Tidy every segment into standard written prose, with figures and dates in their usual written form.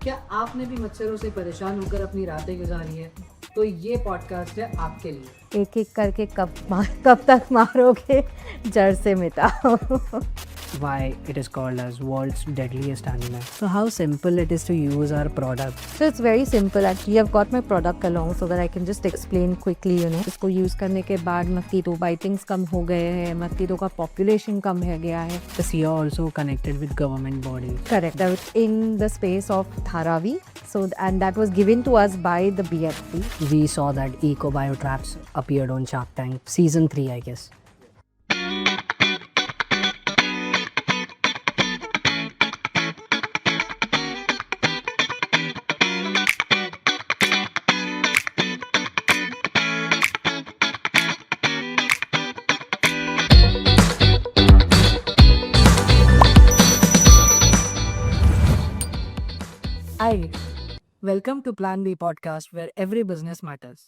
क्या आपने भी मच्छरों से परेशान होकर अपनी रातें गुजारी है? तो ये पॉडकास्ट है आपके लिए। एक एक करके कब तक मारोगे, जड़ से मिटाओ। Why it is called as world's deadliest animal. So how simple it is to use our product. So it's very simple actually. I've got my product along so that I can just explain quickly, इसको use करने के बाद mosquito बाइटिंग्स कम हो गए हैं, mosquito का population कम हो गया है. This year also connected with government bodies. Correct. I was in the space of Dharavi. So and that was given to us by the BFC. We saw that eco biotraps appeared on Shark Tank season 3, I guess. Hi, welcome to Plan B podcast where every business matters.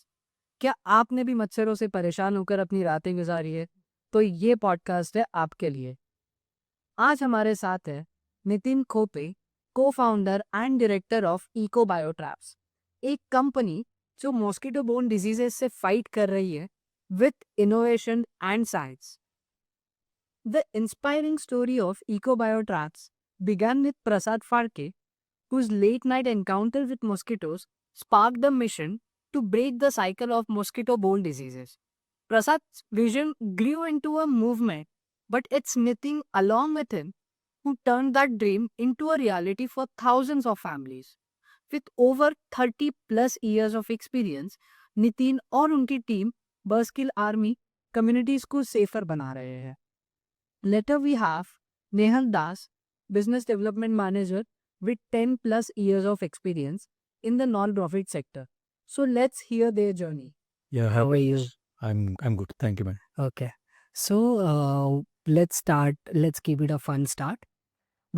क्या आपने भी मच्छरों से परेशान होकर अपनी रातें गुजारी है? तो ये पॉडकास्ट है आपके लिए। आज हमारे साथ है Nitin Khope, co founder and director of Eco Biotraps, एक कंपनी जो मॉस्किटो बोर्न डिजीजेस से फाइट कर रही है with innovation and science. The inspiring story of Eco Biotraps began with Prasad Farke, whose late night encounter with mosquitoes sparked the mission to break the cycle of mosquito borne diseases. Prasad's vision grew into a movement, but it's Nitin along with him who turned that dream into a reality for thousands of families. With over 30 plus years of experience, Nitin और उनकी team बर्स्किल army communities को safer बना रहे हैं। Later we have Nehal Das, business development manager with 10 plus years of experience in the non-profit sector. So let's hear their journey. Yeah, How are you? I'm good. Thank you, man. Okay. So let's start. Let's keep it a fun start.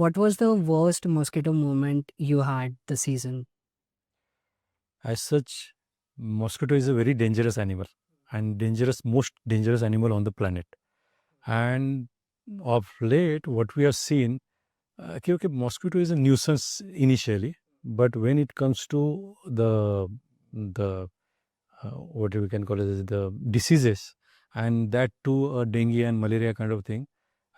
What was the worst mosquito moment you had this season? As such, mosquito is a very dangerous animal and most dangerous animal on the planet. And of late, what we have seen, okay, mosquito is a nuisance initially, but when it comes to the what we can call it as the diseases, and that too dengue and malaria kind of thing.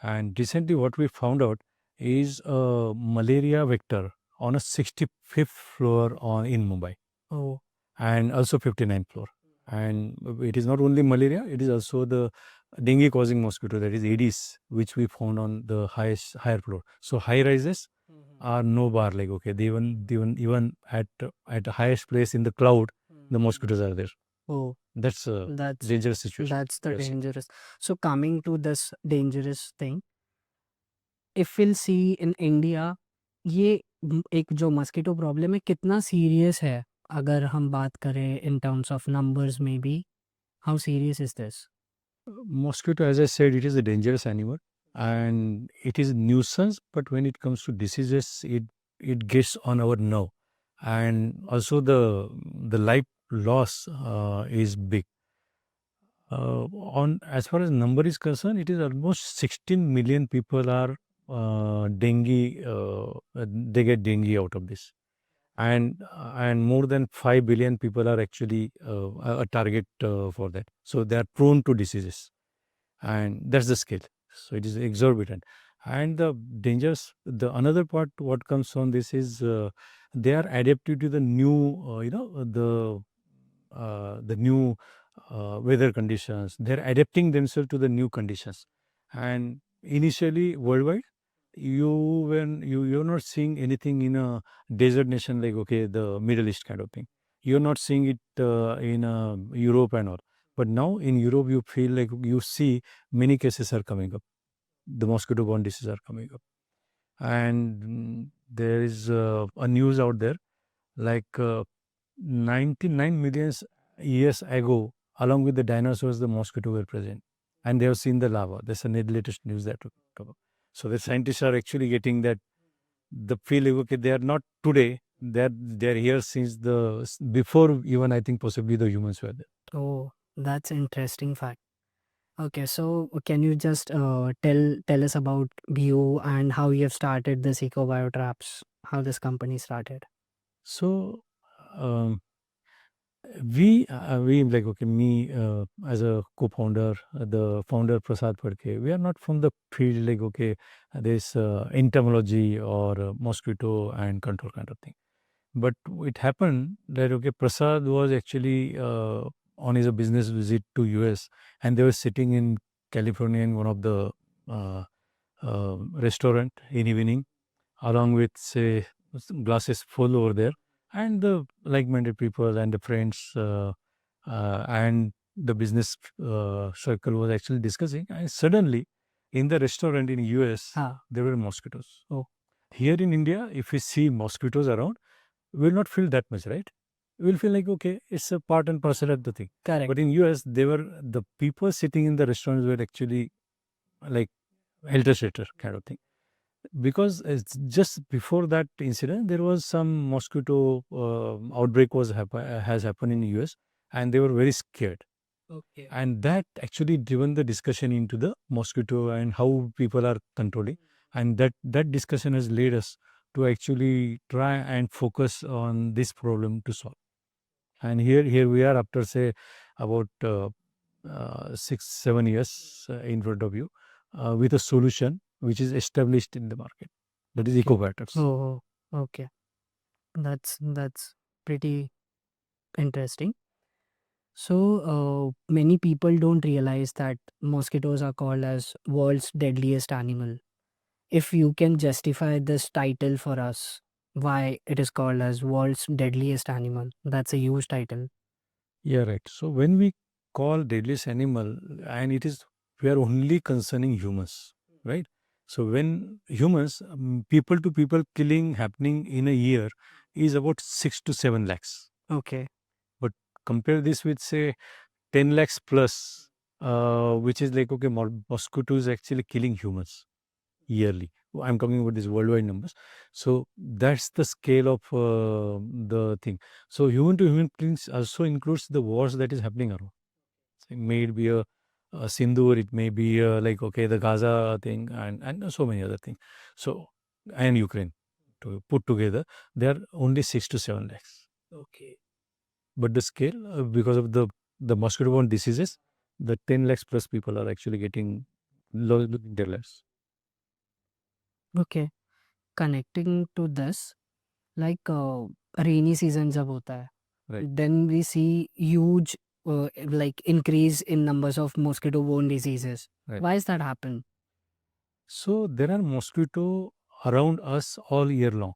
And recently, what we found out is a malaria vector on a 65th floor in Mumbai, Oh, and also 59th floor. And it is not only malaria; it is also the dengue causing mosquito, that is Aedes, which we found on the higher floor. So high rises are no bar, like okay, they even at the highest place in the cloud, the mosquitoes are there. oh, That's a that's dangerous situation. that's the Yes. dangerous. So coming to this dangerous thing, if we'll see in India, ये एक जो mosquito problem है कितना serious है अगर हम बात करें in terms of numbers maybe, how serious is this? Mosquito, as I said, it is a dangerous animal and it is a nuisance. But when it comes to diseases, it gets on our nerve, and also the life loss is big. On as far as number is concerned, it is almost 16 million people are dengue. They get dengue out of this, and more than 5 billion people are actually a target for that. So they are prone to diseases, and that's the scale. So it is exorbitant. And the dangers, the another part what comes from this is they are adapted to the new the new weather conditions. They're adapting themselves to the new conditions. And initially worldwide, you're not seeing anything in a desert nation like okay, the Middle East kind of thing. You're not seeing it in Europe and all. But now in Europe, you feel like you see many cases are coming up. The mosquito-borne diseases are coming up, and there is a news out there like 99 million years ago, along with the dinosaurs, the mosquito were present, and they have seen the lava. That's the latest news that we cover. So the scientists are actually getting that the feeling okay, they are not today. They're here since the before even I think possibly the humans were there. Oh, that's interesting fact. Okay, so can you just tell us about you and how you have started this EcoBio Traps, how this company started? So um, we like, okay, me as a co-founder, the founder Prasad Phadke, we are not from the field like, okay, this entomology or mosquito and control kind of thing. But it happened that, okay, Prasad was actually on his business visit to US, and they were sitting in California in one of the uh, restaurant in evening, along with, say, glasses full over there, and the like-minded people and the friends and the business circle was actually discussing, and suddenly in the restaurant in US हाँ, there were mosquitoes. Oh. Here in India, if we see mosquitoes around, we will not feel that much, right? We will feel like, okay, it's a part and parcel of the thing. correct. But in US, the people sitting in the restaurants were actually like helter skelter kind of thing, because it's just before that incident there was some mosquito outbreak has happened in US, and they were very scared, Okay. and that actually driven the discussion into the mosquito and how people are controlling, and that discussion has led us to actually try and focus on this problem to solve. And here we are after, say, about 6-7 years in front of you, with a solution which is established in the market, that is Okay. EcoBatters. Oh, okay. That's pretty interesting. So, many people don't realize that mosquitoes are called as world's deadliest animal. If you can justify this title for us, why it is called as world's deadliest animal? That's a huge title. Yeah, right. So when we call deadliest animal, and it is, we are only concerning humans, right? So when humans, people to people killing happening in a year is about 6 to 7 lakhs. Okay. But compare this with, say, 10 lakhs plus, which is like, okay, mosquitoes actually killing humans yearly. I'm talking about these worldwide numbers. So that's the scale of the thing. So human to human things also includes the wars that is happening around. It may be a Sindoor, it may be like, okay, the Gaza thing, and so many other things. So, and Ukraine, to put together, they are only 6 to 7 lakhs. Okay. But the scale, because of the mosquito-borne diseases, the 10 lakhs plus people are actually getting losing their lives. Okay. Connecting to this, like rainy season जब होता है, Right. then we see huge like increase in numbers of mosquito-borne diseases. Right. Why does that happen? So there are mosquito around us all year long,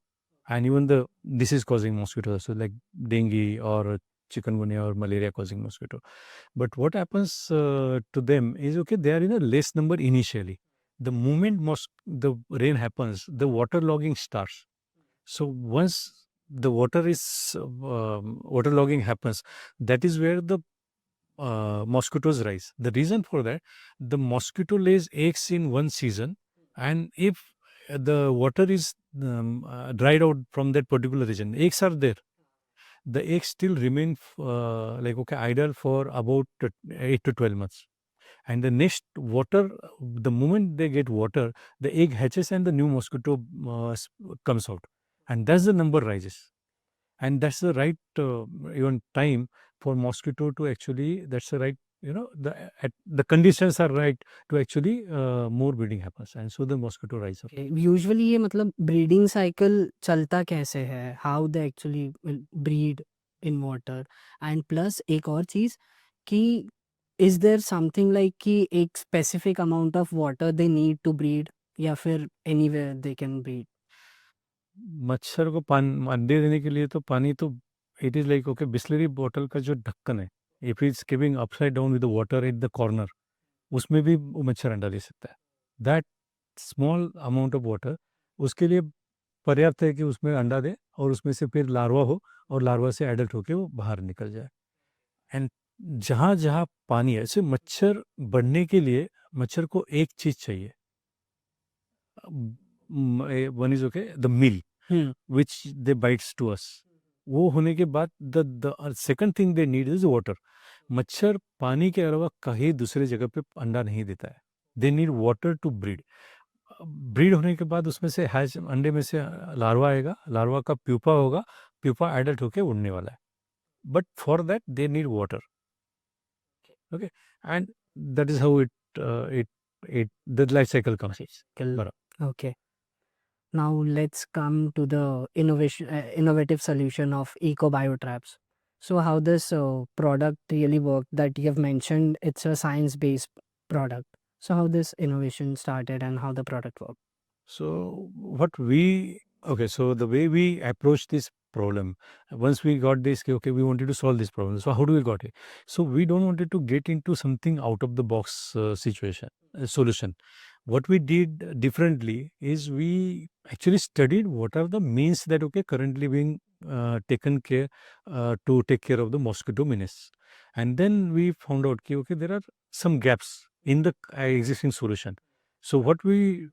and even this is causing mosquitoes, so like dengue or chikungunya or malaria causing mosquito. But what happens to them is, okay, they are in a less number initially. The moment the rain happens, the water logging starts. So once the water logging happens, that is where the mosquitoes rise. The reason for that, the mosquito lays eggs in one season, and if the water is dried out from that particular region, eggs are there. The eggs still remain like, okay, idle for about 8 to 12 months. And the next water, the moment they get water, the egg hatches and the new mosquito comes out, and that's the number rises, and that's the right even time for mosquito to actually, that's the right, the conditions are right to actually more breeding happens, and so the mosquito rise up. Usually ये मतलब breeding cycle चलता कैसे है? How they actually will breed in water? And plus एक और चीज़ कि is there something like कि एक specific amount of water they need to breed या फिर anywhere they can breed? मच्छर को अंडे देने के लिए तो पानी तो, it is like, okay, Bisleri बोतल का जो ढक्कन है, if is keeping upside down with the water at the corner, उसमें भी वो मच्छर अंडा दे सकता है. That small amount of water उसके लिए पर्याप्त है कि उसमें अंडा दे, और उसमें से फिर लार्वा हो, और लार्वा से एडल्ट होके वो बाहर निकल जाए. एंड जहाँ जहाँ पानी है, ऐसे मच्छर बढ़ने के लिए मच्छर को एक चीज चाहिए. One is, okay, the mill which they bites to us. वो होने के बाद the second thing they need is water. मच्छर पानी के अलावा कहीं दूसरे जगह पे अंडा नहीं देता है. They need water to breed. Breed होने के बाद उसमें से हैच, अंडे में से लार्वा आएगा, लार्वा का प्यूपा होगा, pupa adult होके उड़ने वाला है. But for that they need water. Okay, and that is how the life cycle comes. बराबर. Okay. Now let's come to the innovative solution of eco traps. So how this product really worked that you have mentioned, it's a science-based product. So how this innovation started and how the product worked? So so the way we approach this problem, once we got this, okay, we wanted to solve this problem. So how do we got it? So we don't wanted to get into something out of the box solution. What we did differently is we actually studied what are the means that currently being taken care to take care of the mosquito menace, and then we found out there are some gaps in the existing solution. So what we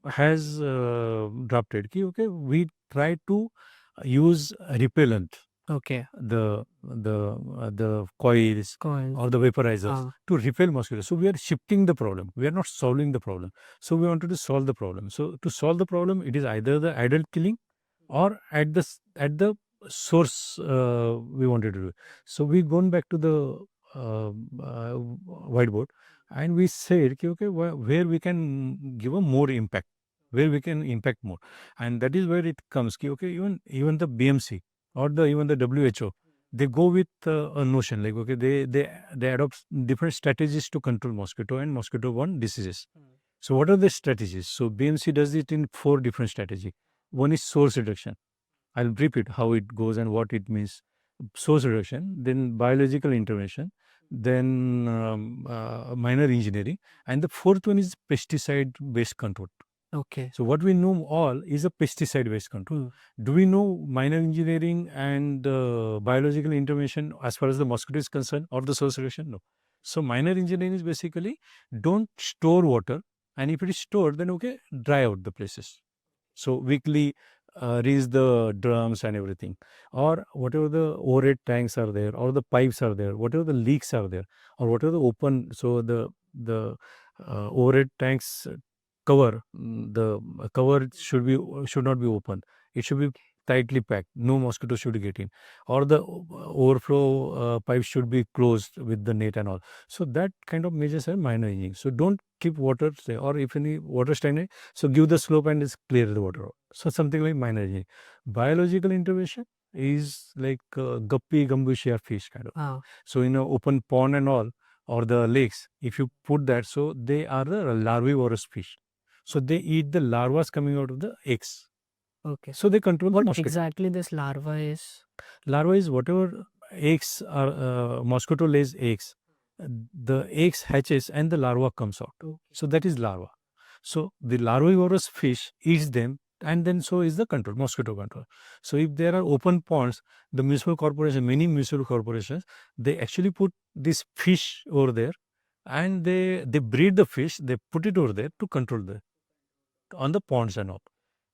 has drafted we try to use repellent, Okay. the coils Cool. or the vaporizers Ah. to repel mosquitoes. So we are shifting the problem, we are not solving the problem. So we wanted to solve the problem. So to solve the problem, it is either the adult killing or at the source we wanted to do. So we gone back to the whiteboard and we said where we can give a more impact, where we can impact more, and that is where it comes even the BMC or even the WHO, they go with a notion like they adopt different strategies to control mosquito and mosquito borne diseases. So what are the strategies? So BMC does it in 4 different strategy. One is source reduction. I'll repeat how it goes and what it means. Source reduction, then biological intervention, then minor engineering, and the fourth one is pesticide based control. Okay. So what we know all is a pesticide based control. Do we know minor engineering and biological intervention as far as the mosquito is concerned, or the source reduction? No. So minor engineering is basically don't store water, and if it is stored, then dry out the places. So weekly raise the drums and everything, or whatever the overhead tanks are there, or the pipes are there, whatever the leaks are there, or whatever the open. So the overhead tanks cover, the cover should not be open. It should be tightly packed. No mosquito should get in, or the overflow pipes should be closed with the net and all. So that kind of measures are minor engineering. So don't keep water, say, or if any water standing, so give the slope and just clear the water out. So something like minor engineering. Biological intervention is like guppy, gambusia fish kind of. Ah. So in an open pond and all, or the lakes, if you put that, so they are the larvivorous fish. So they eat the larvae coming out of the eggs. Okay. So they control the What mosquito. exactly this larva is? Larva is whatever eggs are, mosquito lays eggs. The eggs hatches and the larva comes out. Okay. So that is larva. So the larvivorous fish eats them, and then so is the control, mosquito control. So if there are open ponds, the municipal corporation, many municipal corporations, they actually put this fish over there, and they breed the fish, they put it over there to control on the ponds and all,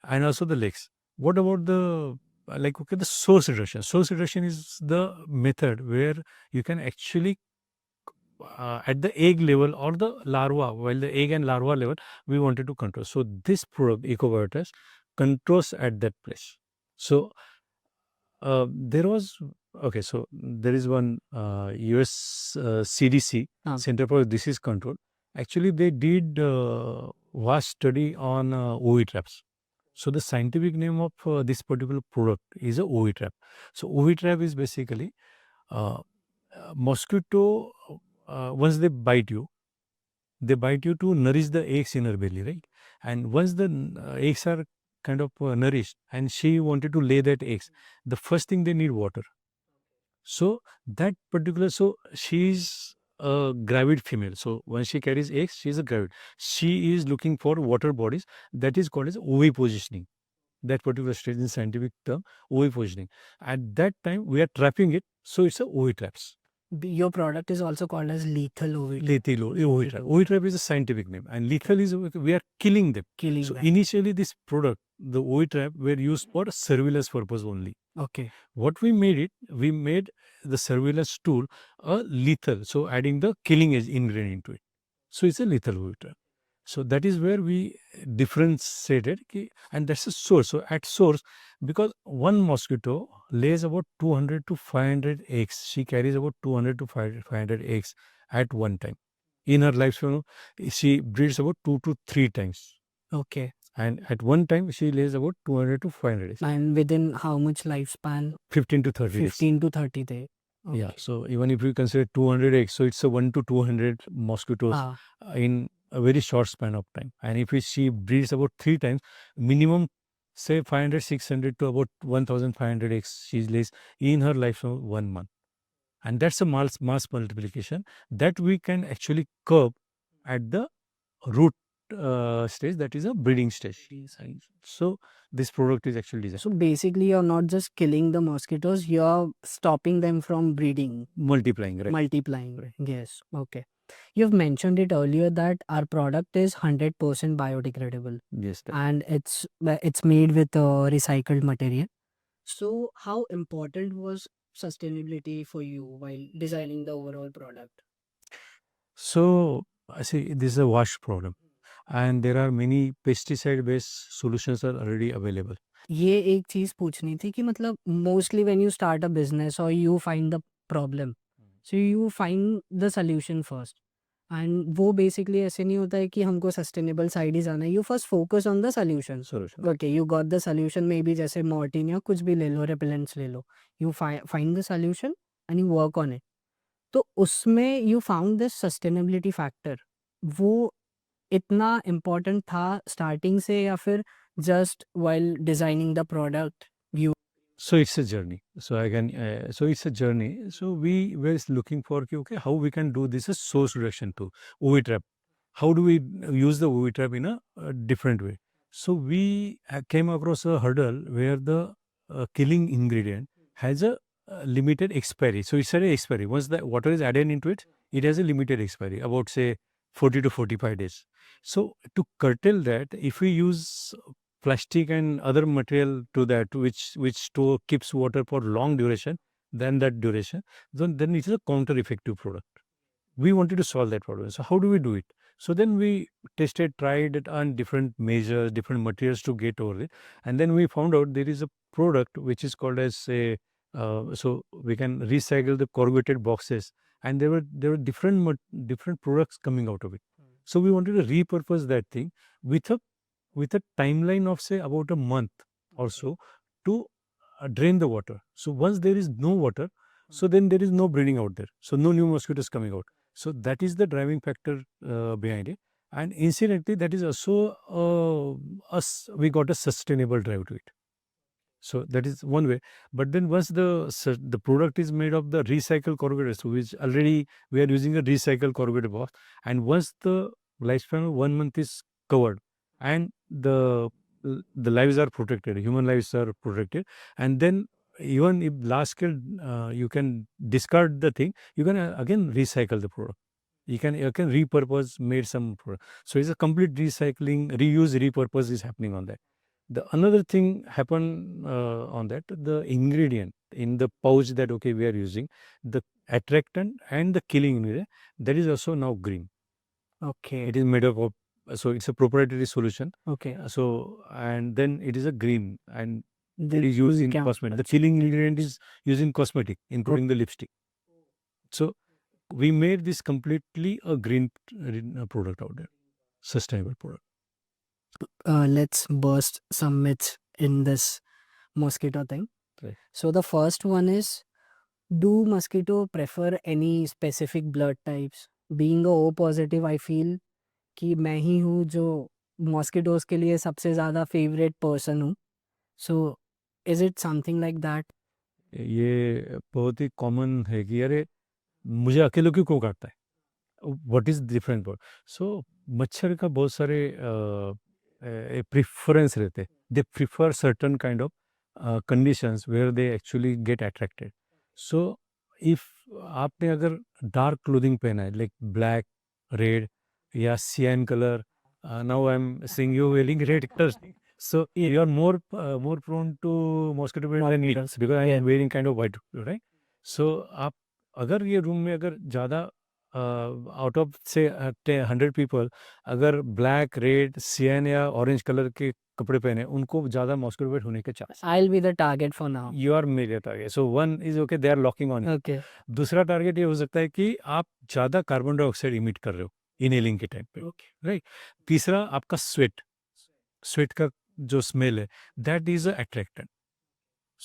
and also the lakes. What about the the source reduction? Source reduction is the method where you can actually at the egg level or the larva, while the egg and larva level, we wanted to control. So this product, Ecobiotis, controls at that place. So there was so there is one US CDC, Center for Disease Control. Actually, they did vast study on OE traps. So the scientific name of this particular product is a OE trap. So OE trap is basically mosquito. Once they bite you to nourish the eggs in her belly, right? And once the eggs are kind of nourished, and she wanted to lay that eggs, the first thing they need water. So that particular, so she's a gravid female. So when she carries eggs, she is a gravid. She is looking for water bodies. That is called as ovipositioning. That particular stage in scientific term, ovipositioning. At that time, we are trapping it. So it's a ovi traps. Your product is also called as lethal OV. Lethal ovi trap. Ovi trap is a scientific name, and lethal is we are killing them. So them. initially, this product, the ovi trap, were used for surveillance purpose only. Okay. What we made the surveillance tool a lethal. So adding the killing edge ingredient into it. So it's a lethal ovi trap. So that is where we differentiated, and that's the source. So at source, because one mosquito lays about 200 to 500 eggs. She carries about 200 to 500 eggs at one time. In her lifespan, she breeds about 2 to 3 times. Okay. And at one time, she lays about 200 to 500 eggs. And within how much lifespan? 15 to 30 days. 15 to 30 days. Yeah. So even if you consider 200 eggs, so it's a 1 to 200 mosquitoes in a very short span of time. And if she breeds about 3 times, minimum say 500, 600 to about 1,500 eggs she lays in her life of 1 month. And that's a mass multiplication that we can actually curb at the root stage, that is a breeding stage. And so this product is actually designed. So basically, you're not just killing the mosquitoes, you're stopping them from breeding, Multiplying, right? multiplying. Right. Yes. Okay. You've mentioned it earlier that our product is 100% biodegradable Yes. and it's made with recycled material. So how important was sustainability for you while designing the overall product? So I see this is a wash problem, and there are many pesticide-based solutions are already available. ये एक चीज पूछनी थी कि मतलब mostly when you start a business और you find the problem so you find the solution first and वो basically ऐसे नहीं होता है कि हमको सस्टेनेबल साइड ही जाना है you first focus on the solution Solution. Okay you got the solution maybe जैसे मॉर्टिन या कुछ भी ले लो रेपेलेंट्स ले लो you find the solution and you work on it तो उसमें you found this sustainability factor वो इतना इम्पोर्टेंट था स्टार्टिंग से या फिर just while designing the product you So it's a journey. So I can. So it's a journey. So we were looking for okay, how we can do this as source reduction too. UV trap. How do we use the UV trap in a different way? So we came across a hurdle where the killing ingredient has a limited expiry. So it's an expiry. Once the water is added into it, it has a limited expiry, about say 40 to 45 days. So to curtail that, if we use plastic and other material to that, which store keeps water for long duration than that duration, then it is a counter effective product. We wanted to solve that problem. So how do we do it? So then we tested, tried it on different measures, different materials to get over it, and then we found out there is a product which is called as a so we can recycle the corrugated boxes, and there were different products coming out of it. So we wanted to repurpose that thing with a timeline of say about a month or so to drain the water. So once there is no water, so then there is no breeding out there. So no new mosquitoes coming out. So that is the driving factor behind it. And incidentally, that is also we got a sustainable drive to it. So that is one way. But then once the product is made of the recycled corrugated, so which already we are using a recycled corrugated box, and once the lifespan of 1 month is covered, and the lives are protected, human lives are protected, and then even if large scale you can discard the thing, you can again recycle the product. You can repurpose, made some product. So it's a complete recycling, reuse, repurpose is happening on that. The another thing happened on that, the ingredient in the pouch that okay we are using, the attractant and the killing ingredient, that is also now green. okay It is made up of, so it's a proprietary solution. okay So and then it is a green, and it the, is used in क्या- cosmetic. The killing ingredient is used in cosmetic, including the lipstick. So we made this completely a green product out there, sustainable product. let's burst some myths in this mosquito thing Right. so the first one is do mosquito prefer any specific blood types being a O positive I feel कि मैं ही हूँ जो mosquitoes के लिए सबसे ज़्यादा favourite person हूँ so is it something like that ये बहुत ही कॉमन है कि अरे मुझे अकेले क्यों काटता है, what is different word. So मच्छर का बहुत सारे प्रिफरेंस रहते हैं. They prefer certain kind of conditions where they actually get attracted. So if आपने अगर डार्क क्लोथिंग पहना है लाइक ब्लैक, रेड या सियान colour, now I'm seeing you wearing red colors. So you are more prone to mosquito bite than me because I am wearing kind of white, right? So आप अगर ये room में अगर ज़्यादा out of से 100 people अगर black, red, सियान या ऑरेंज कलर के कपड़े पहने, उनको ज़्यादा मॉस्किटो बाइट होने के chance. I'll be the target for now. You are major target, so one is okay, they are locking on. Okay. दूसरा टारगेट ये हो सकता है कि आप ज़्यादा कार्बन डाइऑक्साइड इमिट कर रहे हो इनहेलिंग के टाइम पे, राइट। तीसरा आपका स्वेट, स्वेट का जो स्मेल है, that is a attractant.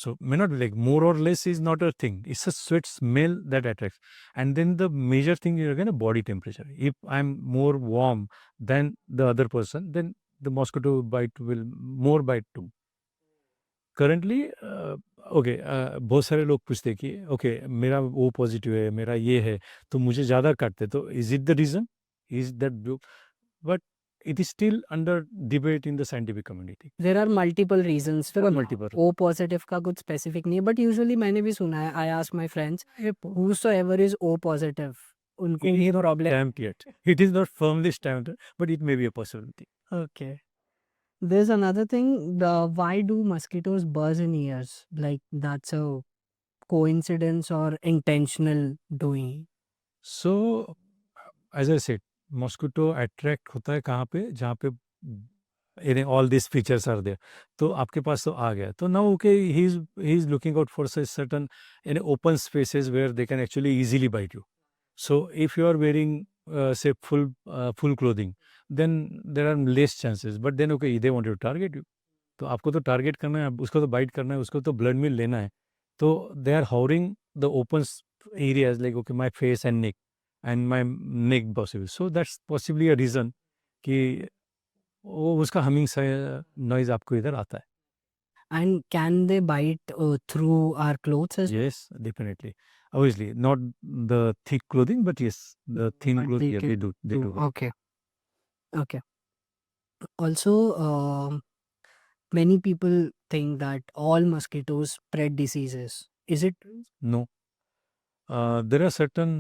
So may not be like more or less is not a thing. It's a sweat smell that attracts. And then the major thing is again a body temperature. If I'm more warm than the other person, then the mosquito bite will more bite too. Currently, okay, बहुत सारे लोग पूछते हैं कि okay मेरा वो positive है, मेरा ये है, तो मुझे ज़्यादा काटते, तो is it the reason, is that, but it is still under debate in the scientific community. There are multiple reasons. There are multiple. O positive का कुछ specific नहीं है, but usually मैंने भी सुना है. I ask my friends, whosoever is O positive, उनको ये problem. Stamped yet. It is not firmly stamped, but it may be a possibility. Okay. There's another thing. Why do mosquitoes buzz in ears? Like that's a coincidence or intentional doing? So, as I said, mosquito attract होता है कहाँ पे, जहाँ पे all these features are there. तो आपके पास तो आ गया, तो now okay, he is looking out for such certain in open spaces where they can actually easily bite you. So if you are wearing say full clothing, then there are less chances. But then okay, they want to target you. तो आपको तो target करना है, उसको तो bite करना है, उसको तो ब्लड मिल लेना है. तो they are hovering the open areas like okay my face and my neck possible. So that's possibly a reason कि वो उसका हमिंग नॉइज आपको इधर आता है. And can they bite through our clothes as Yes, definitely. Obviously, not the thick clothing, but yes, the thin But clothing. they Yeah, can they do. They do. Okay. Okay. Also, many people think that all mosquitoes spread diseases. Is it true? No. There are certain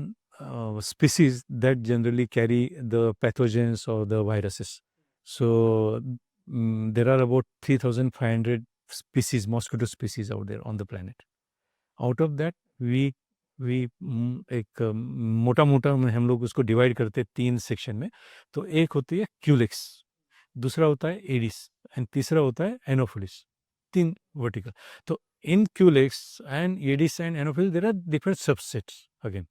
species that generally carry the pathogens or the viruses. So there are about 3,500 species, mosquito species out there on the planet. Out of that, we एक मोटा मोटा में हम लोग उसको divide करते हैं 3 section में. तो एक होती है क्यूलेक्स, दूसरा होता है एडिस एंड तीसरा होता है एनोफिलिस. 3 वर्टिकल. तो in Culex and Aedes and Anopheles, there are different subsets again,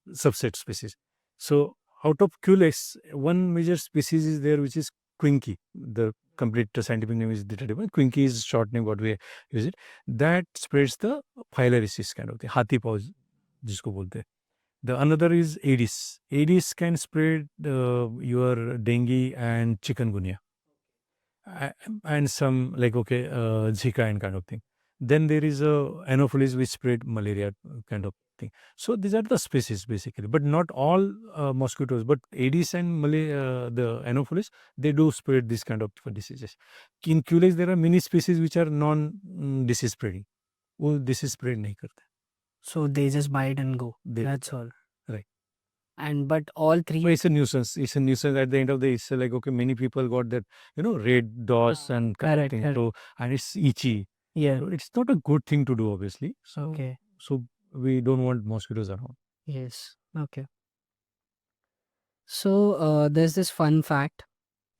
subset species. So out of Culex, one major species is there which is Quinky. The complete scientific name is different. Quinky is short name what we use it. That spreads the filariasis kind of thing, हाथी पाँव जिसको बोलते हैं. The another is Aedes. Aedes can spread your dengue and chikungunya. And some like okay Zika and kind of thing. Then there is a Anopheles which spread malaria kind of thing. So these are the species basically, but not all mosquitoes. But Aedes and the Anopheles, they do spread this kind of diseases. In Culex there are many species which are non-disease spreading. वो disease spread नहीं करते. So they just bite and go. They- That's all. Right. And but all three. But it's a nuisance. It's a nuisance at the end of the day. It's like okay, many people got that red dots and kind of Correct, thing. correct. So and it's itchy. Yeah. So it's not a good thing to do, obviously. So, Okay. so we don't want mosquitoes around. Yes. Okay. So there's this fun fact.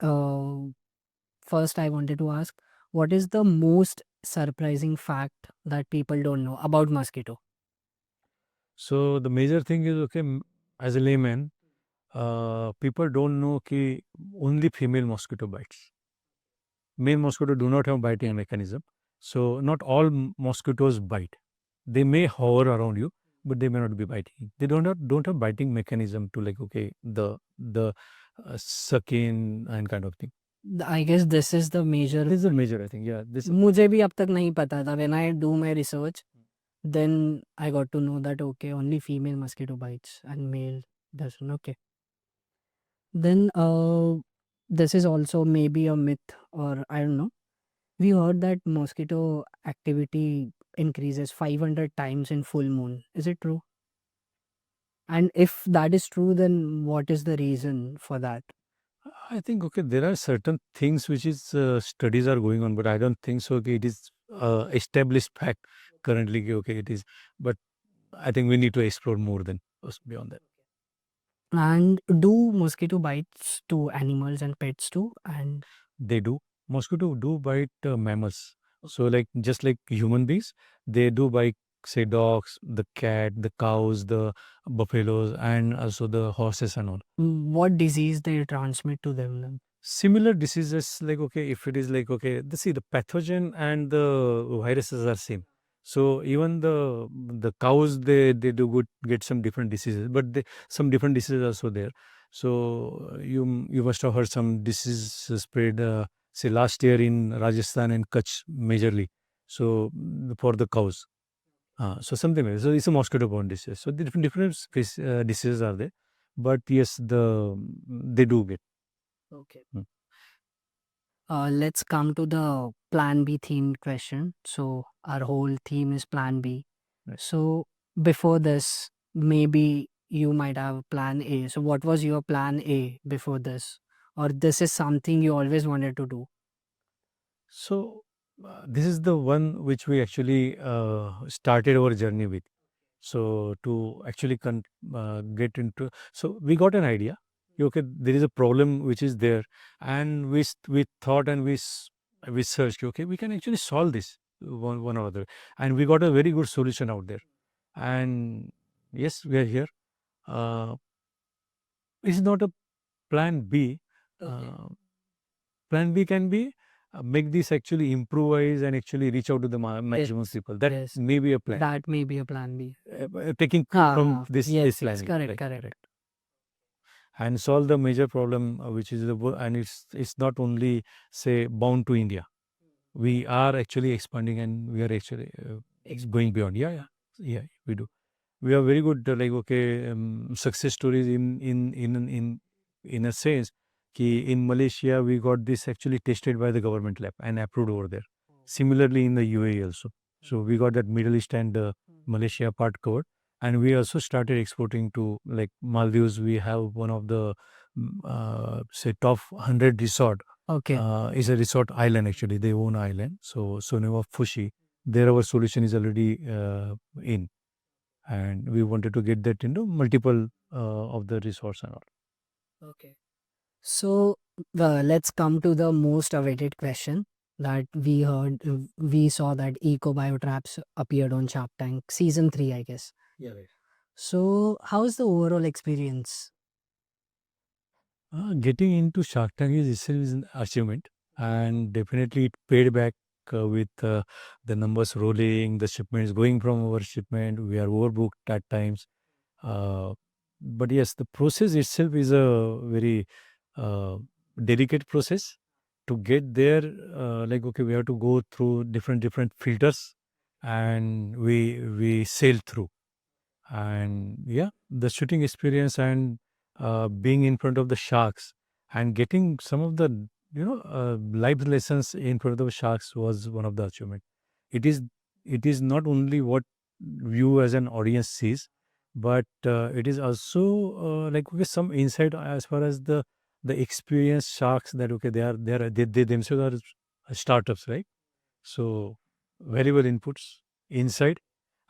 First, I wanted to ask, what is the most surprising fact that people don't know about mosquito? So the major thing is okay, as a layman, people don't know कि only female mosquito bites. Male mosquito do not have biting mechanism. So not all mosquitoes bite. They may hover around you, but they may not be biting. They don't have biting mechanism to like okay the suck in and kind of thing. I guess this is the major. This is a major, I think. Yeah, this. मुझे भी अब तक नहीं पता था. When I do my research, then I got to know that okay, only female mosquito bites and male doesn't. Okay. Then this is also maybe a myth or I don't know. We heard that mosquito activity increases 500 times in full moon. Is it true? And if that is true, then what is the reason for that? I think okay, there are certain things which is studies are going on, but I don't think so. Okay, it is established fact currently. Okay, it is, but I think we need to explore more than beyond that. And do mosquito bites to animals and pets too? And They do. Mosquito do bite mammals. So like just like human beings, they do bite say dogs, the cat, the cows, the buffaloes, and also the horses and all. what disease they transmit to them then? Similar diseases like okay, if it is like okay, see the pathogen and the viruses are same. So even the cows they do good get some different diseases, but some different diseases also there. So you must have heard some disease spread say last year in Rajasthan and Kutch majorly. So for the cows, so something like that. So it's a mosquito-borne disease. So the different diseases are there, but yes, they do get. Okay. Mm. Let's come to the plan B themed question. So our whole theme is plan B. Right. So before this, maybe you might have plan A. So what was your plan A before this? Or this is something you always wanted to do? So this is the one which we actually started our journey with. So to actually get into, so we got an idea. Okay, there is a problem which is there, and we thought and we searched. Okay, we can actually solve this one or other, and we got a very good solution out there. And yes, we are here. Uh, it's not a plan B. Uh, Plan B can be make this actually improvise and actually reach out to the maximum people. That yes. may be a plan. That may be a plan B. Taking from this yes, plan, correct, right, correct. and solve the major problem, which is and it's not only say bound to India. We are actually expanding and we are actually going beyond. Yeah, we do. We have very good like okay success stories in a sense. In Malaysia, we got this actually tested by the government lab and approved over there. Similarly, in the UAE also. So we got that Middle East and Malaysia part covered, and we also started exporting to like Maldives. We have one of the say top 100 resort. Okay. Is a resort island actually. They own island. So Soneva Fushi. There our solution is already in, and we wanted to get that into multiple of the resorts and all. Okay. So let's come to the most awaited question that we heard. We saw that EcoBio traps appeared on Shark Tank season 3, I guess. Yeah, right. So how's the overall experience? Getting into Shark Tank is itself is an achievement, and definitely it paid back with the numbers rolling, the shipments going from our shipment. We are overbooked at times, but yes, the process itself is a very uh, delicate process to get there. Like okay, we have to go through different filters, and we sail through. And yeah, the shooting experience and being in front of the sharks and getting some of the life lessons in front of the sharks was one of the achievement. It is it is not only what you as an audience sees, but it is also like okay, some insight as far as the experienced sharks that okay they themselves are startups, right? So valuable inputs inside,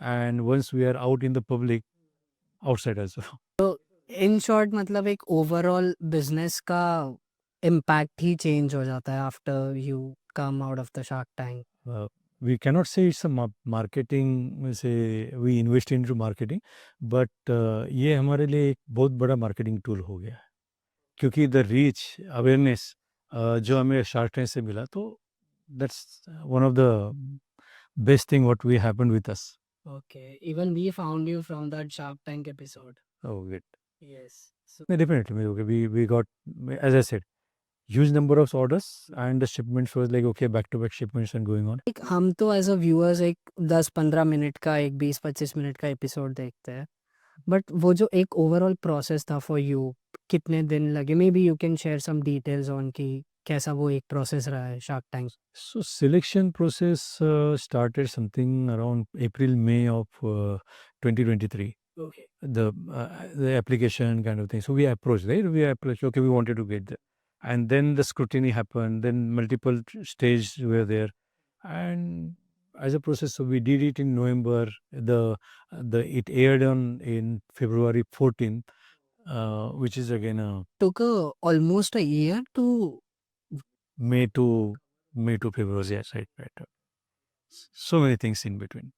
and once we are out in the public, outside as well. In short, मतलब एक overall business का impact ही change हो जाता है after you come out of the Shark Tank. We cannot say it's a marketing, say we invest into marketing, but ये हमारे लिए एक बहुत बड़ा marketing tool हो गया है, क्योंकि the reach awareness जो हमें Shark Tank से मिला, तो that's one of the best thing what we happened with us. Okay, even we found you from that Shark Tank episode. Oh, good. Yes. So No, definitely. Okay, we got, as I said, huge number of orders, and the shipments was like okay, back to back shipments and going on. एक हम तो as a viewers एक 10-15 minute का एक 20-25 minute का episode देखते हैं but वो जो एक ओवरऑल प्रोसेस था फॉर यू कितने दिन लगे maybe you can share some details on कि कैसा वो एक प्रोसेस रहा है Shark Tank So selection process started something around April, May of 2023. Okay The application kind of thing. So we approached, right? We approached. Okay, we wanted to get there, and then the scrutiny happened. Then multiple stages were there, and as a process, so we did it in November. The it aired on in February 14th. which is again Took almost a year to May to February. Yes, right. So many things in between.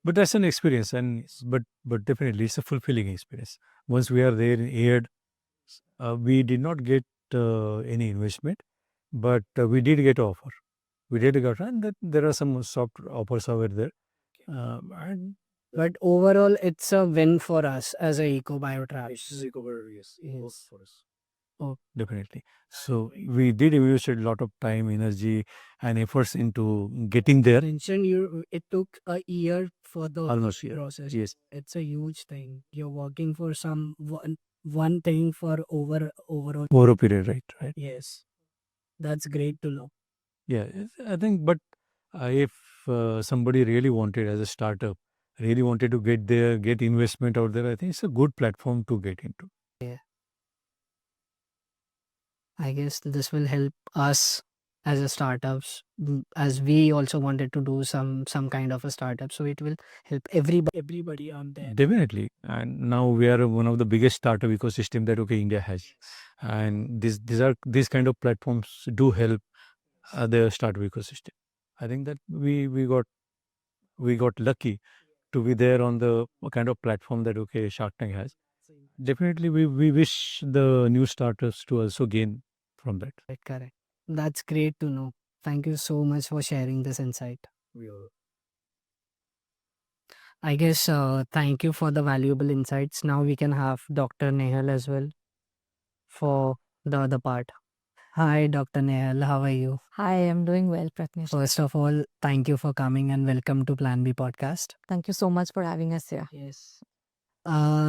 But that's an experience, and but definitely it's a fulfilling experience. Once we are there in aired, we did not get any investment, but we did get offer. We did get, and that there are some soft offers over there. And but overall it's a win for us as a EcoBioTraps. yes, for us. Oh. Definitely. So we did invest a lot of time, energy, and efforts into getting there. Mentioned you it took a year for the Almost year. process. Yes. It's a huge thing. You're working for some one thing for overall. Over a period, right. Yes, that's great to know. Yeah, I think, but if somebody really wanted as a startup, really wanted to get there, get investment out there, I think it's a good platform to get into. I guess this will help us as a startups, as we also wanted to do some kind of a startup. So it will help everybody on there. Definitely. And now we are one of the biggest startup ecosystem that India has. And these kind of platforms do help the startup ecosystem. I think that we got lucky to be there on the kind of platform that Shark Tank has. Definitely we wish the new startups to also gain from that. Right, correct. That's great to know. Thank you so much for sharing this insight. I guess thank you for the valuable insights. Now we can have Dr. Nehal as well for the other part. Hi, Dr. Nehal. How are you? Hi, I'm doing well, Pratnesh. First of all, thank you for coming and welcome to Plan B podcast. Thank you so much for having us here. Yes.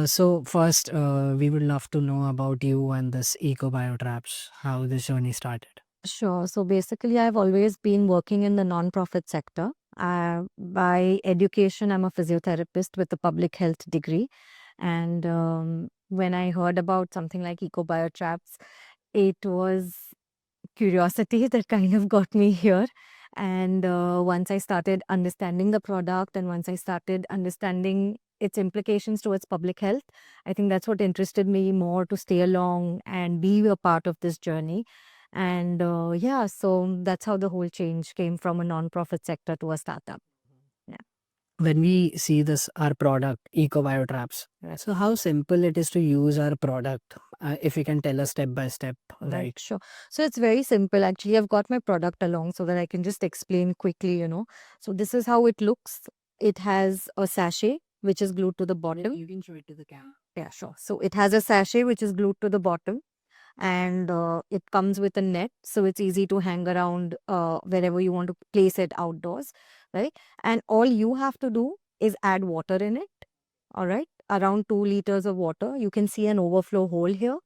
So first, we would love to know about you and this EcoBioTraps, how this journey started. Sure. So basically, I've always been working in the non-profit sector. By education, I'm a physiotherapist with a public health degree. And when I heard about something like EcoBioTraps, it was curiosity that kind of got me here. And once I started understanding the product and once I started understanding its implications towards public health, I think that's what interested me more to stay along and be a part of this journey. And yeah, so that's how the whole change came from a non-profit sector to a startup. When we see this, our product, EcoBioTraps, so how simple it is to use our product, if you can tell us step by step, right? Sure. So it's very simple. Actually, I've got my product along so that I can just explain quickly. So this is how it looks. It has a sachet which is glued to the bottom. You can show it to the camera. Yeah, sure. So it has a sachet which is glued to the bottom, and it comes with a net, so it's easy to hang around wherever you want to place it outdoors, right? And all you have to do is add water in it. All right, around 2 liters of water. You can see an overflow hole here,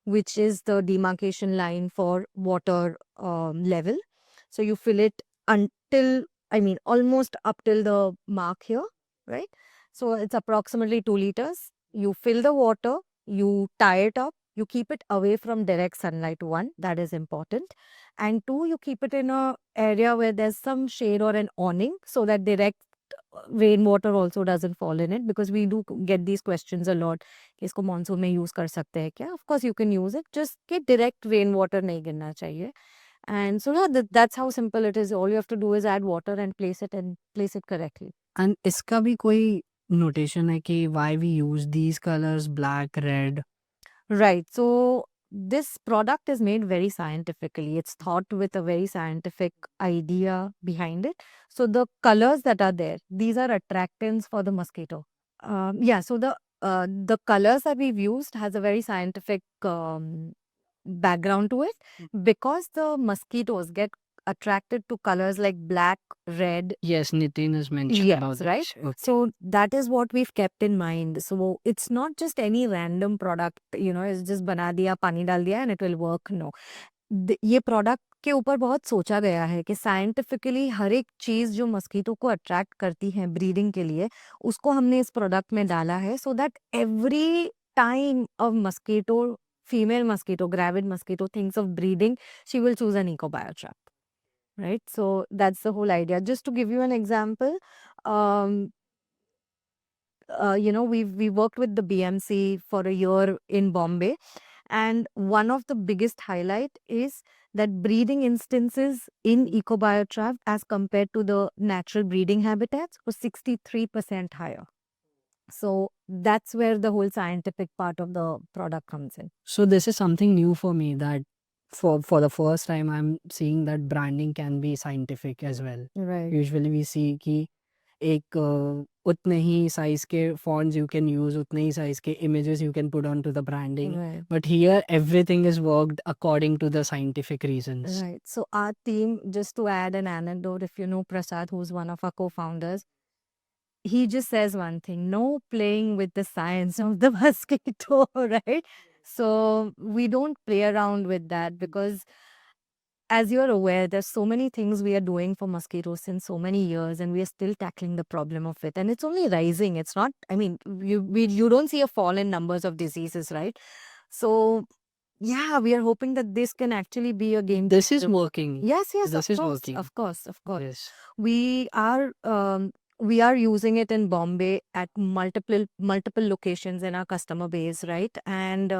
which is the demarcation line for water level. So you fill it until, almost up till the mark here, right? So it's approximately 2 liters. You fill the water, you tie it up, you keep it away from direct sunlight, one, that is important. And two, you keep it in a area where there's some shade or an awning so that direct rainwater also doesn't fall in it, because we do get these questions a lot. इसको monsoon में use कर सकते हैं क्या? Of course you can use it, just के direct rainwater नहीं गिरना चाहिए. And so yeah, that's how simple it is. All you have to do is add water and place it correctly. And इसका भी कोई notation है कि why we use these colors, black, red? Right. So this product is made very scientifically. It's thought with a very scientific idea behind it. So the colors that are there, these are attractants for the mosquito. Yeah. So the colors that we've used has a very scientific background to it, because the mosquitoes get attracted to colors like black, red. Yes, Nitin has mentioned Yes, about right? this. Okay. So that is what we've kept in mind. So it's not just any random product, it's just बना दिया, पानी डाल दिया and it will work. No. ये product के ऊपर बहुत सोचा गया है कि साइंटिफिकली हर एक चीज जो मस्कीटो को अट्रैक्ट करती है ब्रीडिंग के लिए, उसको हमने इस प्रोडक्ट में डाला है, so that every time a mosquito, female mosquito, gravid mosquito thinks of breeding, she will choose an EcoBioTrap. Right? So that's the whole idea. Just to give you an example, we worked with the BMC for a year in Bombay, and one of the biggest highlight is that breeding instances in EcoBiotrap as compared to the natural breeding habitats was 63% higher. So that's where the whole scientific part of the product comes in. So this is something new for me, that for the first time I'm seeing that branding can be scientific as well. Right. Usually we see कि एक उतने ही size के fonts you can use, उतने ही size के images you can put onto the branding. Right. But here everything is worked according to the scientific reasons. Right. So our team, just to add an anecdote, if you know Prasad, who's one of our co-founders, he just says one thing: no playing with the science of the mosquito, right? So we don't play around with that because, as you're aware, there's so many things we are doing for mosquitoes since so many years, and we are still tackling the problem of it. And it's only rising. It's not, I mean, you don't see a fall in numbers of diseases, right? So, yeah, we are hoping that this can actually be a game This is changer. working. Yes, This of is course, working. of course, of course. Yes. We are using it in Bombay at multiple locations in our customer base, right? And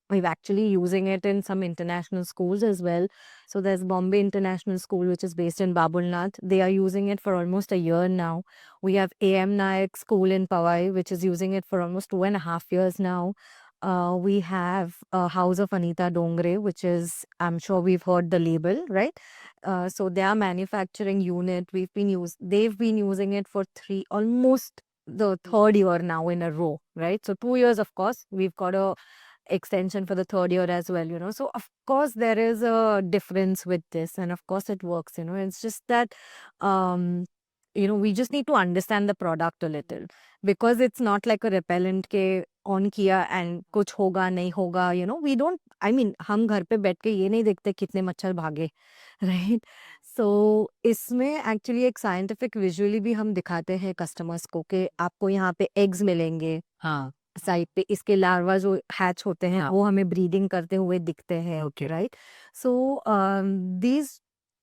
we're actually using it in some international schools as well. So there's Bombay International School, which is based in Babulnath. They are using it for almost a year now. We have AM Nayak School in Powai, which is using it for almost 2.5 years now. We have House of Anita Dongre, which is, I'm sure we've heard the label, right? So their manufacturing unit, they've been using it for almost the third year now in a row, right? So 2 years, of course, we've got a extension for the third year as well, So of course there is a difference with this, and of course it works, It's just that, we just need to understand the product a little, because it's not like a repellent के on किया and कुछ होगा नहीं होगा, we don't, I mean, हम घर पे बैठ के ये नहीं देखते कितने मच्छर भागे, right? So इसमें actually एक scientific visually भी हम दिखाते हैं customers को कि आपको यहाँ पे eggs मिलेंगे हाँ. साइड पे, इसके लार्वा जो हैच होते हैं हाँ. वो हमें ब्रीडिंग करते हुए दिखते हैं, Okay. Right? So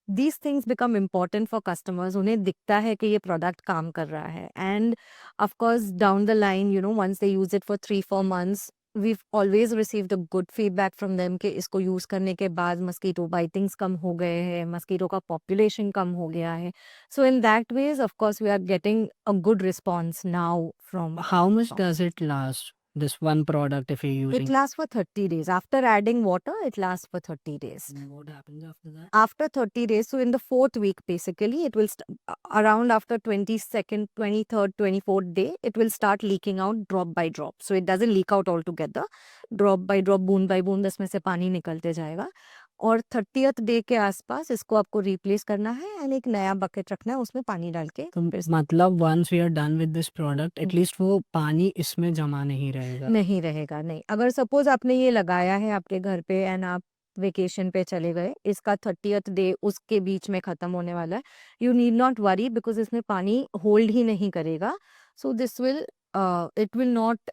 these things become important for customers. उन्हें दिखता है कि ये प्रोडक्ट काम कर रहा है, and of course down the line, once they use it for 3-4 months, we've always received a good feedback from them कि इसको यूज करने के बाद मस्कीटो बाइटिंग्स कम हो गए हैं, मस्कीटो का पॉपुलेशन कम हो गया है. So in that ways, of course, we are getting a good response now from. How much does it last? This one product, if you're It using. lasts for 30 days. After adding water, it lasts for 30 days. And what happens after that? After 30 days, so in the 4th week, basically, it will around after 22nd, 23rd, 24th day, it will start leaking out drop by drop. So it doesn't leak out altogether. Drop by drop, बूंद by बूंद, इसमें से पानी निकलते जाएगा. और 30th day के आसपास इसको आपको रिप्लेस करना है, एंड एक नया बकेट रखना है, उसमें पानी डाल के. तो मतलब once we are done with this product, at least वो पानी इसमें जमा नहीं रहेगा. नहीं रहेगा, नहीं. अगर सपोज आपने ये लगाया है आपके घर पे एंड आप वेकेशन पे चले गए, इसका 30th डे उसके बीच में खत्म होने वाला है, you need not worry, because इसमें पानी होल्ड ही नहीं करेगा. So it will not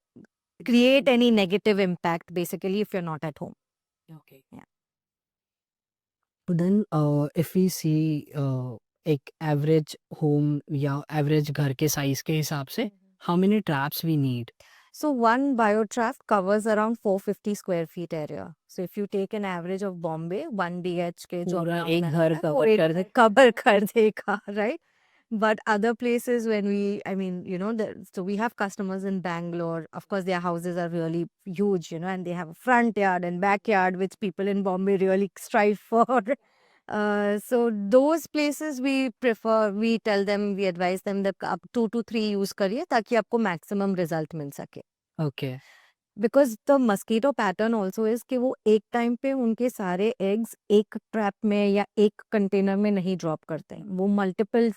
create any negative impact basically if you're not at home. Okay. Yeah. But then if we see एक average home या average घर के size के हिसाब से, how many traps we need? So one biotrap covers around 450 square feet area. So if you take an average of Bombay, 1 BHK जो पूरा आपका एक है, घर वो cover एक कर दे. cover कर देगा, right? But other places, I mean, so we have customers in Bangalore. Of course, their houses are really huge, and they have a front yard and backyard, which people in Bombay really strive for. So those places we tell them, we advise them that आप 2 to 3 use करिए ताकि आपको maximum result मिल सके. Okay. Because the mosquito pattern also is कि वो एक time पे उनके सारे eggs एक ट्रैप में या एक कंटेनर में नहीं ड्रॉप करते हैं, वो मल्टीपल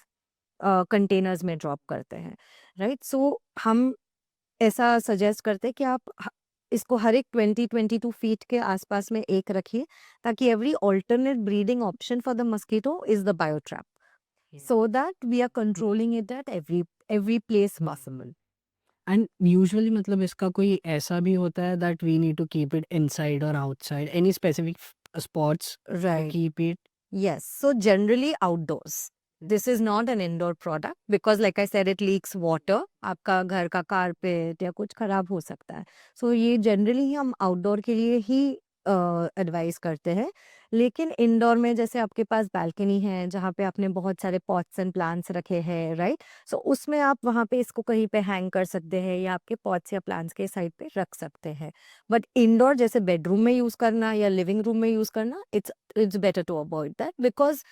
कंटेनर्स में ड्रॉप करते हैं, राइट? सो हम ऐसा सजेस्ट करते हैं कि आप इसको हर एक 20-22 फीट के आसपास में एक रखिए, ताकि every alternate breeding option for the mosquito is the biotrap, so that we are controlling it at every place possible. And usually मतलब इसका कोई ऐसा भी होता है that we need to keep it inside or outside? Any specific spots to Right. keep it? Yes. So generally outdoors. This is not an indoor product because like I said it leaks water. आपका घर का carpet या कुछ खराब हो सकता है. So ये जनरली हम आउटडोर के लिए ही एडवाइस करते हैं. लेकिन इंडोर में जैसे आपके पास बालकनी है जहाँ पे आपने बहुत सारे पॉट्स एंड प्लांट्स रखे हैं, राइट? सो उसमें आप वहाँ पे इसको कहीं पे हैंग कर सकते हैं या आपके पॉट्स या प्लांट्स के साइड पे रख सकते हैं. बट इंडोर जैसे बेडरूम में यूज करना या लिविंग रूम में यूज करना, it's better to avoid that because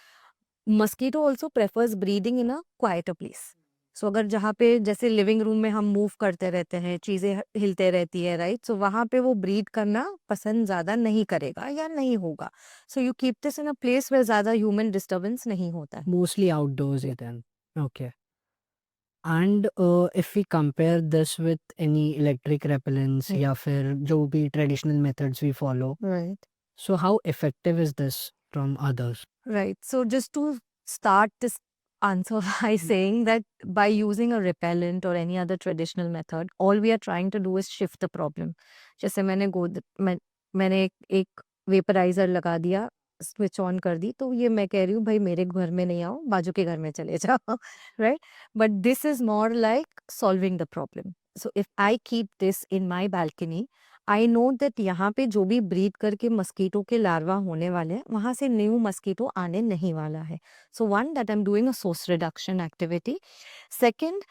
mosquito also prefers breeding in a quieter place. सो अगर जहाँ पे जैसे लिविंग रूम में हम मूव करते रहते हैं, चीजें हिलते रहती है, राइट? सो वहां पे वो ब्रीड करना पसंद ज्यादा नहीं करेगा या नहीं होगा. So you keep this in a place where ज्यादा ह्यूमन डिस्टर्बेंस नहीं होता है. Mostly outdoors then. Okay. And if we compare this with any electric repellents Mm. या फिर जो भी traditional methods we follow, right. so how effective is this from others? Right. So just to start this answer by saying that by using a repellent or any other traditional method, all we are trying to do is shift the problem. जैसे मैंने एक vaporiser लगा दिया, switch on कर दी, तो ये मैं कह रही हूँ भाई मेरे घर में नहीं आओ, बाजू के घर में चले जाओ, right? But this is more like solving the problem. So if I keep this in my balcony, I know that यहाँ पे जो भी ब्रीड करके मस्कीटो के लार्वा होने वाले हैं वहां से न्यू मस्कीटो आने नहीं वाला है. So one, that I am doing a source reduction activity. Second,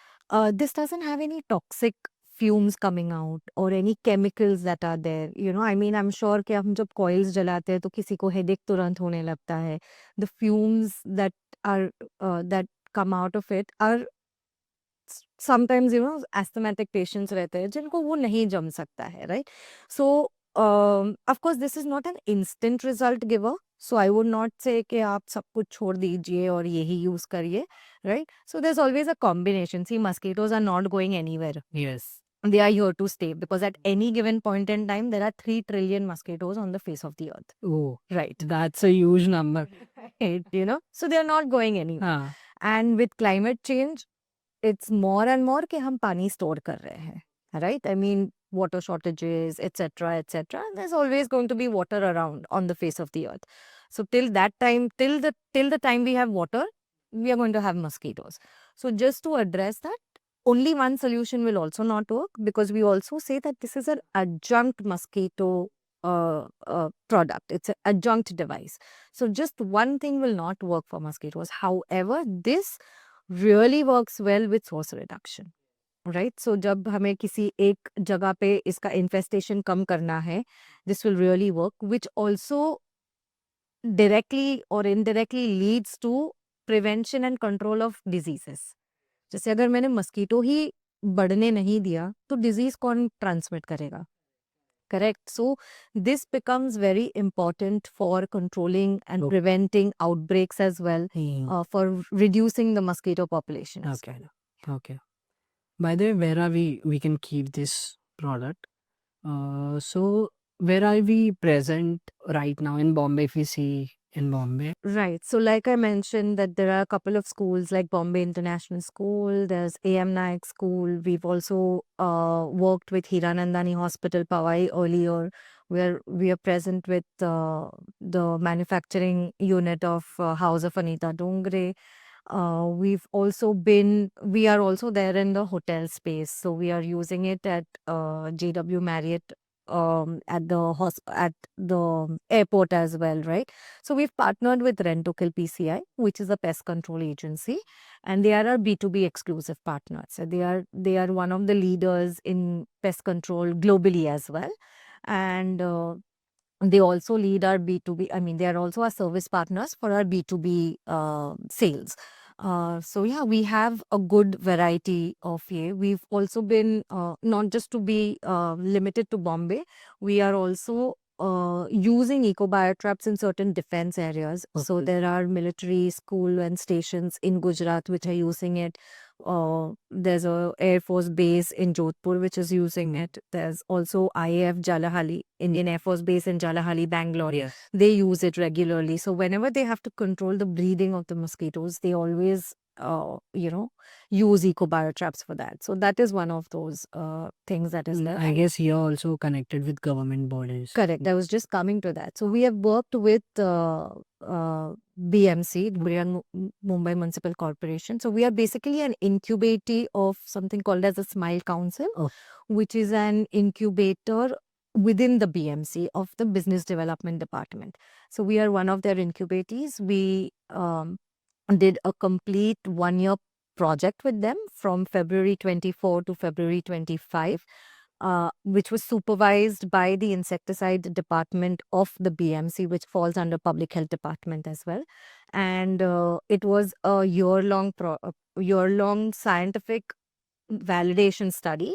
this doesn't have any toxic fumes coming out or any chemicals that are there. I mean, I'm sure कि हम जब coils जलाते हैं तो किसी को headache तुरंत होने लगता है. The fumes that come out of it are sometimes asthmatic patients रहते हैं जिनको वो नहीं जम सकता है, right? So of course this is not an instant result giver, so I would not say कि आप सब कुछ छोड़ दीजिए और यही यूज करिए, right? So there's always a combination. See, mosquitoes are not going anywhere. Yes. They are here to stay because at any given point in time there are 3 trillion mosquitoes on the face of the earth, Oh, right? that's a huge number. So they're not going anywhere. हाँ. And with climate change, it's more and more कि हम पानी store कर रहे हैं, right? I mean, water shortages, etc., etc. There's always going to be water around on the face of the earth. So till that time, till the time we have water, we are going to have mosquitoes. So just to address that, only one solution will also not work because we also say that this is an adjunct mosquito product. It's an adjunct device. So just one thing will not work for mosquitoes. However, this really works well with source reduction, right? So जब हमें किसी एक जगह पे इसका infestation कम करना है, this will really work, which also directly or indirectly leads to prevention and control of diseases. जैसे अगर मैंने मस्कीटो ही बढ़ने नहीं दिया तो डिजीज कौन ट्रांसमिट करेगा? Correct. So this becomes very important for controlling and Okay. preventing outbreaks as well, for reducing the mosquito population as Okay. well. Okay. By the way, where are we can keep this product? So where are we present right now in Bombay if we see in Bombay? Right. So like I mentioned that there are a couple of schools like Bombay International School, there's AM Naik School. We've also worked with Hiranandani Hospital, Powai earlier, where we are present with the manufacturing unit of House of Anita Dongre. We are also there in the hotel space. So we are using it at JW Marriott, at the airport as well, right? So we've partnered with Rentokill PCI, which is a pest control agency, and they are our B2B exclusive partners. So they are one of the leaders in pest control globally as well, and they also lead our B2B. I mean, they are also our service partners for our B2B sales. So yeah, we have a good variety of We've also been not just to be limited to Bombay. We are also using eco-biotraps in certain defense areas. So Okay. there are military school and stations in Gujarat which are using it. There's a Air Force base in Jodhpur which is using it. There's also IAF Jalahali, Indian Air Force base in Jalahali, Bangalore. Yes. They use it regularly. So whenever they have to control the breeding of the mosquitoes, they always use eco biotraps for that. So that is one of those things that is there. I guess you're also connected with government bodies. Correct. I was just coming to that. So we have worked with BMC, Mumbai Municipal Corporation. So we are basically an incubator of something called as a Smile Council, Oh. which is an incubator within the BMC of the Business Development Department. So we are one of their incubators. We did a complete 1 year project with them from February 24 to February 25. Which was supervised by the insecticide department of the BMC, which falls under public health department as well. And it was a year-long scientific validation study.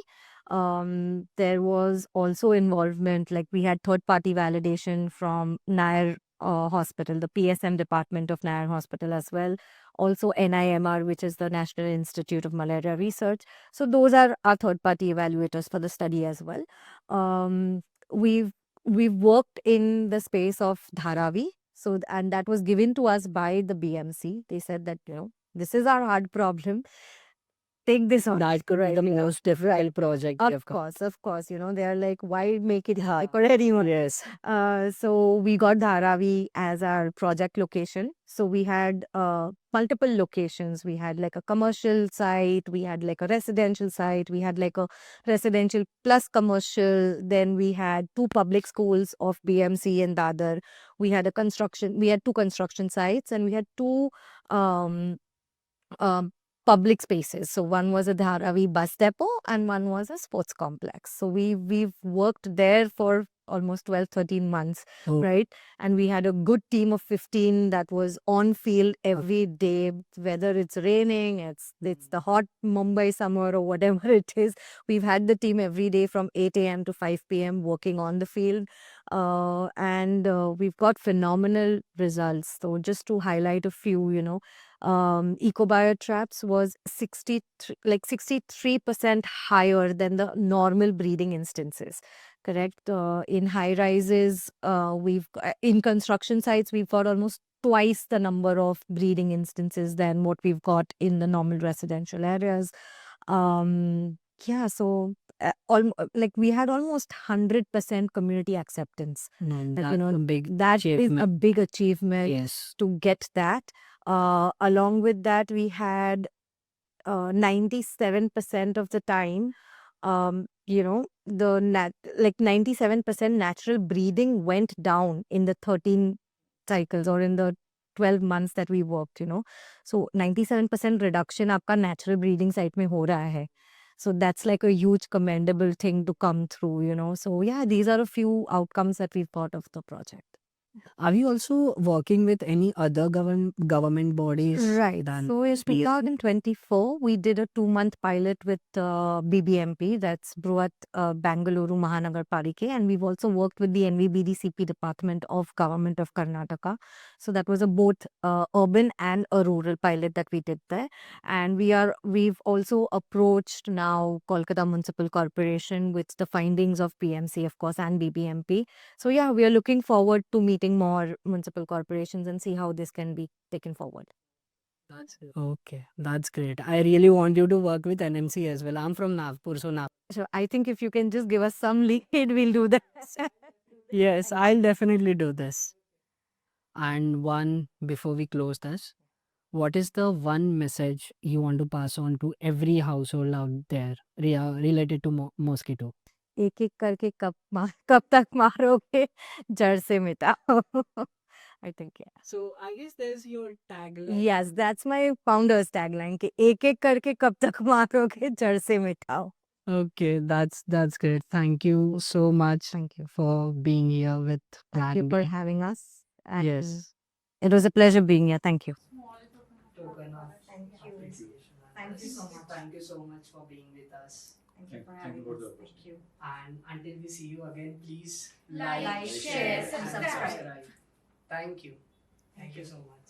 There was also involvement, like we had third-party validation from Nair Hospital, the PSM department of Nair Hospital as well. Also NIMR, which is the National Institute of Malaria Research. So those are our third-party evaluators for the study as well. We've worked in the space of Dharavi. So, and that was given to us by the BMC. They said that, this is our hard problem. Take this on. That could be the most difficult project. Of course. They are like, why make it hard for anyone? Yes. So we got Dharavi as our project location. So we had multiple locations. We had like a commercial site, we had like a residential site, we had like a residential plus commercial. Then we had 2 public schools of BMC and Dadar. We had 2 construction sites, and we had 2 public spaces. So one was a Dharavi bus depot and one was a sports complex. So we've worked there for almost 12-13 months, Oh. right? And we had a good team of 15 that was on field every day, whether it's raining, it's the hot Mumbai summer or whatever it is. We've had the team every day from 8 a.m. to 5 p.m. working on the field. And we've got phenomenal results. So just to highlight a few, EcoBiotraps was 63% higher than the normal breeding instances. Correct. In high rises, in construction sites, we've got almost twice the number of breeding instances than what we've got in the normal residential areas. So we had almost 100% community acceptance. That's a big That is a achievement. big achievement Yes. to get that. Along with that, we had 97% of the time, the 97% natural breeding went down in the 13 cycles or in the 12 months that we worked, So 97% reduction आपका natural breeding site में हो रहा है. So that's like a huge commendable thing to come through, So yeah, these are a few outcomes that we've got of the project. Are you also working with any other government bodies? Right. Than So in BMC? 2024, we did a 2-month pilot with BBMP, that's Bruhat Bangalore Mahanagar Palike, and we've also worked with the NVBDCP department of Government of Karnataka. So that was a both urban and a rural pilot that we did there. And we've also approached now Kolkata Municipal Corporation with the findings of PMC, of course, and BBMP. So yeah, we are looking forward to meeting more municipal corporations and see how this can be taken forward. Okay, that's great. I really want you to work with NMC as well. I'm from Nagpur, so So I think if you can just give us some lead, we'll do that. yes, I'll definitely do this. And before we close this, what is the one message you want to pass on to every household out there related to mosquito? एक एक करके कब तक मारोगे जड़ से मिटाओ. I think yeah. So I guess there's your tagline. Yes, that's my founder's tagline कि एक एक करके कब तक मारोगे जड़ से मिटाओ. Okay, that's great. Thank you so much. Thank you. For being here with Thank you Plan for B. having us. And Yes. it was a pleasure being here. Thank you. Thank you so much. Thank you so much for being with us. Thank you for the opportunity. And until we see you again, please Like, share, and subscribe. Thank you. Thank you so much.